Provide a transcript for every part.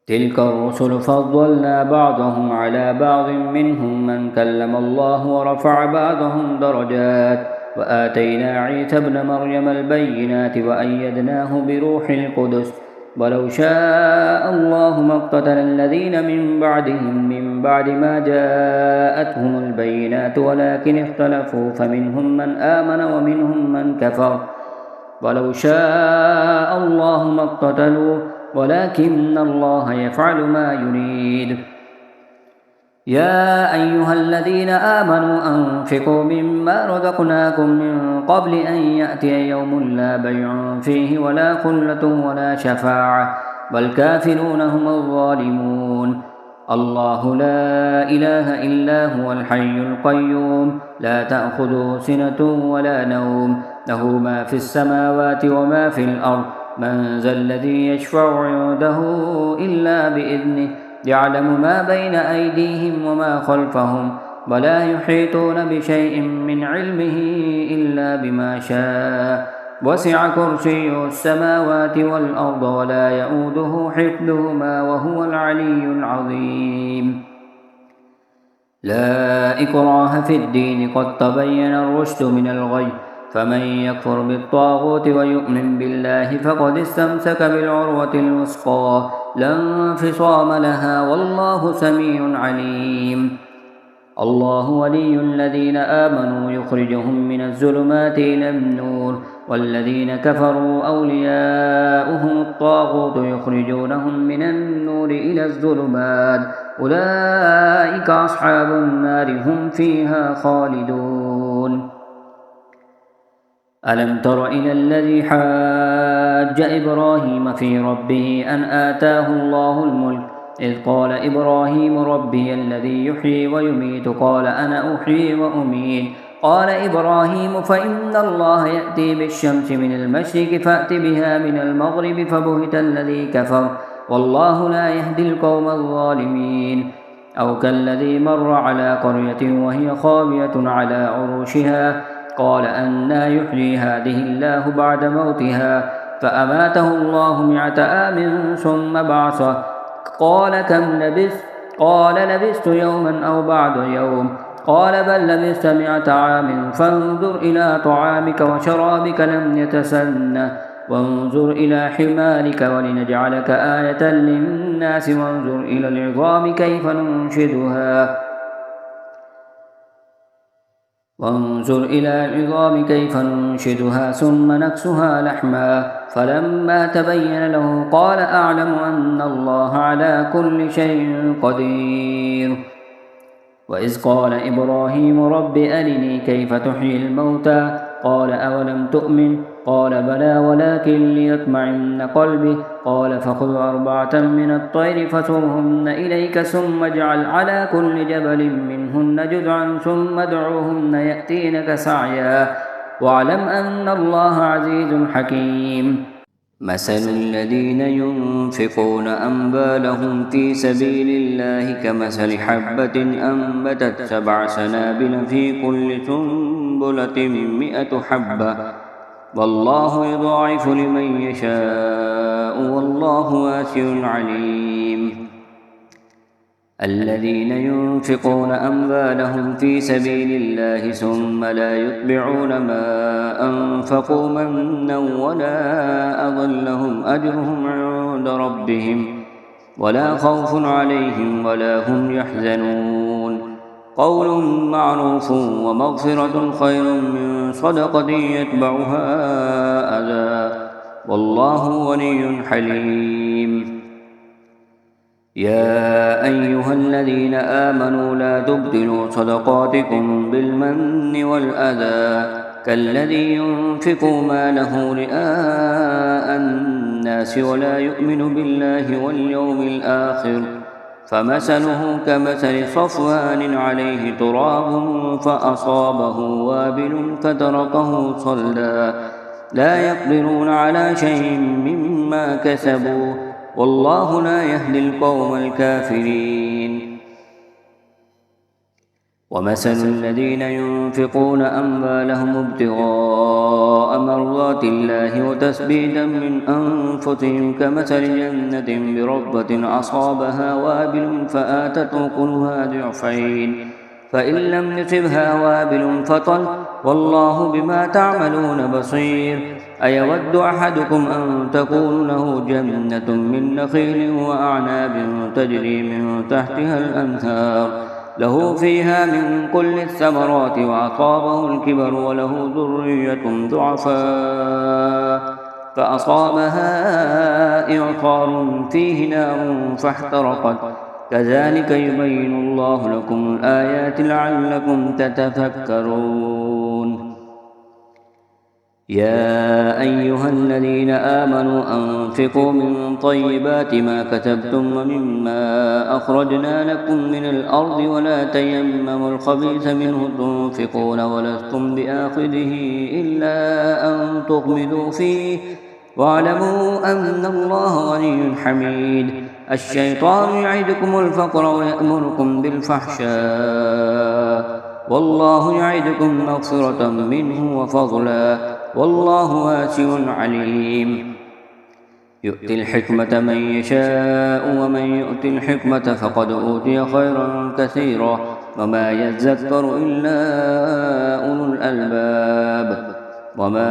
تلك الرسل فضلنا بعضهم على بعض منهم من كلم الله ورفع بعضهم درجات وآتينا عيسى ابن مريم البينات وأيدناه بروح القدس ولو شاء الله ما اقتتل الذين من بعدهم من بعد ما جاءتهم البينات ولكن اختلفوا فمنهم من آمن ومنهم من كفر ولو شاء الله ما اقتتلوا ولكن الله يفعل ما يريد. يا أيها الذين آمنوا أنفقوا مما رزقناكم من قبل أن يأتي يوم لا بيع فيه ولا خلة ولا شفاعة والكافرون هم الظالمون. الله لا إله إلا هو الحي القيوم لا تأخذه سنة ولا نوم له ما في السماوات وما في الأرض من ذا الذي يشفع عنده إلا بإذنه يعلم ما بين أيديهم وما خلفهم ولا يحيطون بشيء من علمه إلا بما شاء وسع كرسيه السماوات والأرض ولا يؤوده حفظهما وهو العلي العظيم. لا إكراه في الدين قد تبين الرشد من الغي فمن يكفر بالطاغوت ويؤمن بالله فقد استمسك بالعروة الوثقى لا انفصام لها والله سميع عليم. الله ولي الذين آمنوا يخرجهم من الظلمات إلى النور والذين كفروا أولياؤهم الطاغوت يخرجونهم من النور إلى الظلمات أولئك أصحاب النار هم فيها خالدون. ألم تر إلى الذي حاج إبراهيم في ربه أن آتاه الله الملك إذ قال إبراهيم ربي الذي يحيي ويميت قال أنا أحيي وأميت قال إبراهيم فإن الله يأتي بالشمس من المشرق فأت بها من المغرب فبهت الذي كفر والله لا يهدي القوم الظالمين. أو كالذي مر على قرية وهي خاوية على عروشها قال أنى يحيي هذه الله بعد موتها فأماته الله 100 عام ثم بعثه قال كم لبثت قال لبثت يوما أو بعد يوم قال بل لبثت 100 عام فانظر إلى طعامك وشرابك لم يتسنه وانظر إلى حمارك ولنجعلك آية للناس وانظر إلى العظام كيف ننشدها ثم نكسها لحما فلما تبين له قال أعلم أن الله على كل شيء قدير. وإذ قال إبراهيم رب أرني كيف تحيي الموتى قال أولم تؤمن قال بلى ولكن ليطمئن قلبي قال فخذ 4 من الطير فصرهن إليك ثم اجعل على كل جبل منهن جزعا ثم ادعوهن يأتينك سعيا واعلم أن الله عزيز حكيم. مثل الذين ينفقون أموالهم في سبيل الله كمثل حبة أنبتت 7 سنابل في كل سنبلة 100 حبة والله يضاعف لمن يشاء والله واسع عليم. الذين ينفقون أموالهم في سبيل الله ثم لا يتبعون ما أنفقوا منا ولا أذى لهم أجرهم عند ربهم ولا خوف عليهم ولا هم يحزنون. قول معروف ومغفرة خير من صدقة يتبعها أذى والله غني حليم. يا أيها الذين آمنوا لا تبطلوا صدقاتكم بالمن والأذى كالذي ينفق ماله رئاء الناس ولا يؤمن بالله واليوم الآخر فمثله كمثل صفوان عليه تراب فأصابه وابل فتركه صلدا لا يقدرون على شيء مما كسبوا والله لا يهدي القوم الكافرين. ومثل الذين ينفقون أموالهم ابتغاء ابتغاء مرضات الله وتثبيتا من أنفسهم كمثل جنة بربة أصابها وابل فآتت أكلها ضعفين فإن لم يصبها وابل فطل والله بما تعملون بصير أيود أحدكم أن تكون له جنة من نخيل وأعناب تجري من تحتها الأنهار له فيها من كل الثمرات وأصابه الكبر وله ذرية ضعفاء فأصابها إعصار فيه نار فاحترقت كذلك يبين الله لكم الآيات لعلكم تتفكرون يا أيها الذين آمنوا أنفقوا من طيبات ما كسبتم ومما أخرجنا لكم من الأرض ولا تيمموا الخبيث منه تنفقون ولستم بآخذه إلا أن تغمضوا فيه واعلموا أن الله غني حميد الشيطان يعدكم الفقر ويأمركم بالفحشاء والله يعدكم مغفرة منه وفضلا والله واسع عليم يؤتي الحكمة من يشاء ومن يؤت الحكمة فقد أوتي خيرا كثيرا وما يذكر إلا أولو الألباب وما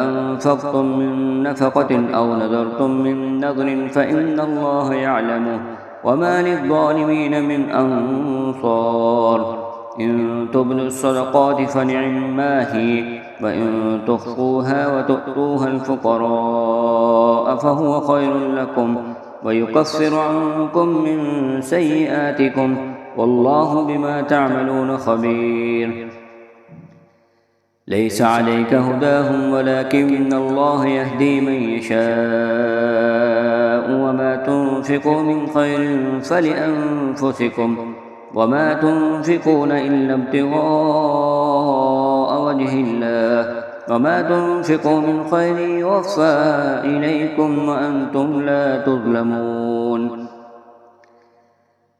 أنفقتم من نفقة أو نذرتم من نذر فإن الله يعلمه وما للظالمين من أنصار إن تبدوا الصدقات فنعما هي وإن تخفوها وتؤتوها الفقراء فهو خير لكم ويكفر عنكم من سيئاتكم والله بما تعملون خبير ليس عليك هداهم ولكن الله يهدي من يشاء وما تنفقوا من خير فلأنفسكم وما تنفقون إلا ابتغاء وجه الله وما تنفقوا من خير يوفى إليكم وأنتم لا تظلمون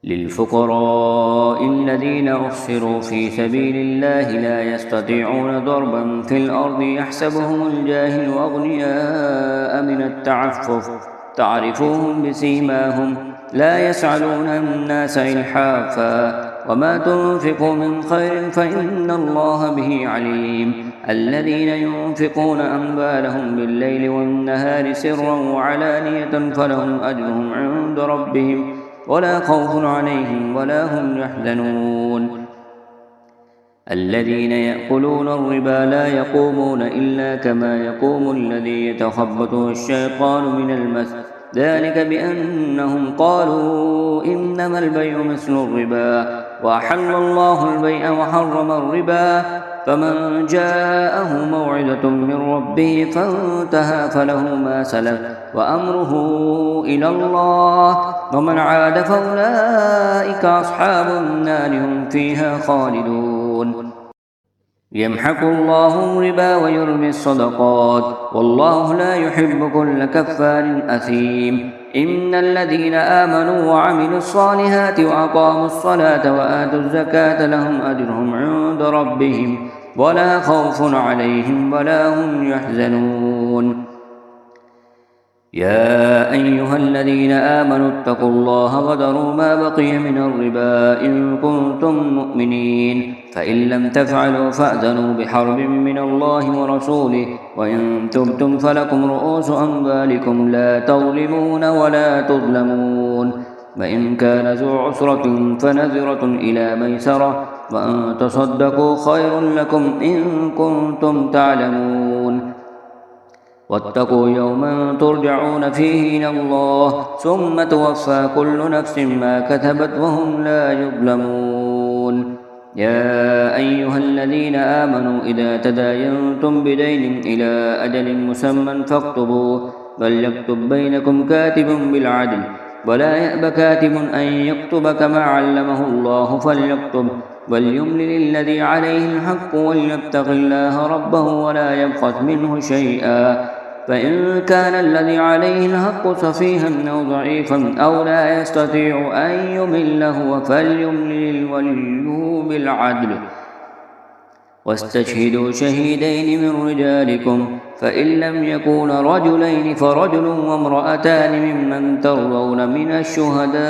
للفقراء الذين أحصروا في سبيل الله لا يستطيعون ضربا في الأرض يحسبهم الجاهل أغنياء من التعفف تعرفوهم بسيماهم لا يسألون الناس إلحافا وما تنفقوا من خير فإن الله به عليم الذين ينفقون أموالهم بالليل والنهار سرا وعلانية فلهم أجرهم عند ربهم ولا خوف عليهم ولا هم يحزنون الذين يأكلون الربا لا يقومون إلا كما يقوم الذي يتخبطه الشيطان من المس ذلك بأنهم قالوا إنما البيع مثل الربا وأحل الله البيع وحرم الربا فمن جاءه موعظة من ربه فانتهى فله ما سلف وأمره إلى الله ومن عاد فأولئك أصحاب النار هم فيها خالدون يمحق الله الربا ويربي الصدقات والله لا يحب كل كفار أثيم إن الذين آمنوا وعملوا الصالحات وأقاموا الصلاة وآتوا الزكاة لهم أجرهم عند ربهم ولا خوف عليهم ولا هم يحزنون يا أيها الذين آمنوا اتقوا الله وذروا ما بقي من الربا إن كنتم مؤمنين فإن لم تفعلوا فأذنوا بحرب من الله ورسوله وإن تبتم فلكم رؤوس أموالكم لا تظلمون ولا تظلمون وإن كان ذو عسرة فنذرة إلى ميسرة وأن تصدقوا خير لكم إن كنتم تعلمون واتقوا يوما ترجعون فيه إلى الله ثم توفى كل نفس ما كسبت وهم لا يظلمون يا أيها الذين آمنوا إذا تداينتم بدين إلى أجل مسمى فاكتبوه فليكتب بينكم كاتب بالعدل ولا يأب كاتب أن يكتب كما علمه الله فليكتب وليملل الذي عليه الحق وليتق الله ربه ولا يبخس منه شيئا فإن كان الذي عليه الحق سفيها أو ضعيفا أو لا يستطيع أن يمل هو فليملل الولي بالعدل واستشهدوا شهيدين من رجالكم فإن لم يكونا رجلين فرجل وامرأتان ممن ترضون من الشهداء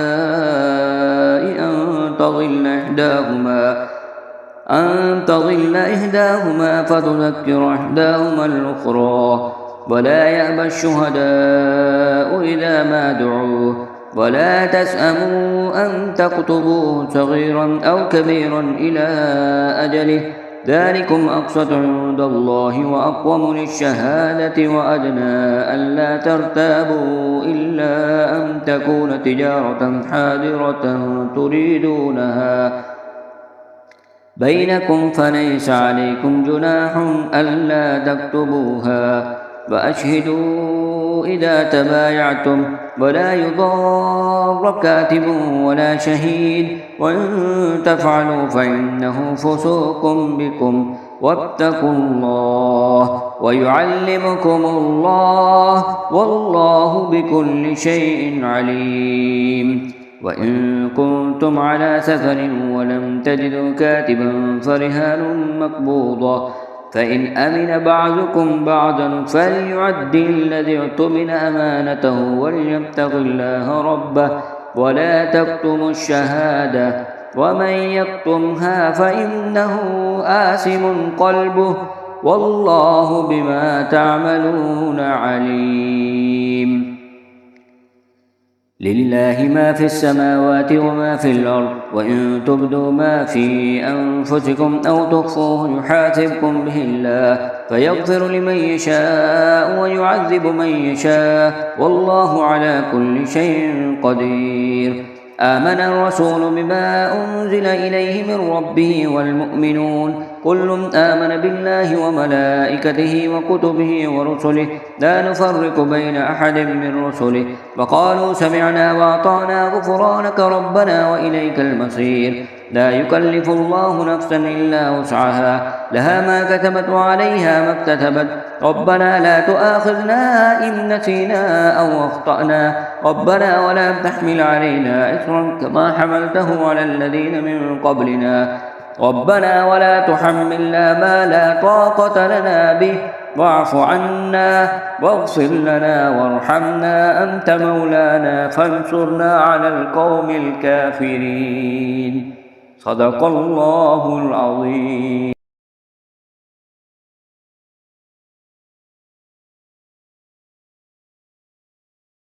أن تضل إحداهما فتذكر إحداهما الأخرى ولا يأبى الشهداء إذا ما دعوا ولا تسأموا أن تكتبوه صغيرا أو كبيرا إلى أجله ذلكم أقسط عند الله وأقوم للشهادة وأدنى ألا ترتابوا إلا أن تكون تجارة حاضرة تريدونها بينكم فليس عليكم جناح ألا تكتبوها وأشهدوا إذا تبايعتم ولا يضار كاتب ولا شهيد وإن تفعلوا فإنه فسوق بكم واتقوا الله ويعلمكم الله والله بكل شيء عليم. وإن كنتم على سفر ولم تجدوا كاتبا فرهان مقبوضة فإن أمن بعضكم بعضا فليعد الذي اؤتمن أمانته وليتق الله ربه ولا تكتموا الشهادة ومن يكتمها فإنه آثم قلبه والله بما تعملون عليم. لله ما في السماوات وما في الأرض وإن تبدوا ما في أنفسكم أو تخفوه يحاسبكم به الله فيغفر لمن يشاء ويعذب من يشاء والله على كل شيء قدير. آمن الرسول بما أنزل إليه من ربه والمؤمنون كل آمن بالله وملائكته وكتبه ورسله لا نفرق بين أحد من رسله وقالوا سمعنا وأطعنا غفرانك ربنا وإليك المصير. لا يكلف الله نفسا إلا وسعها لها ما كتبت وعليها ما اكتسبت ربنا لا تؤاخذنا إن نسينا أو أخطأنا ربنا ولا تحمل علينا إصرا كما حملته على الذين من قبلنا ربنا ولا تحملنا ما لا طاقة لنا به واعف عنا واغفر لنا وارحمنا أنت مولانا فانصرنا على القوم الكافرين. صدق الله العظيم.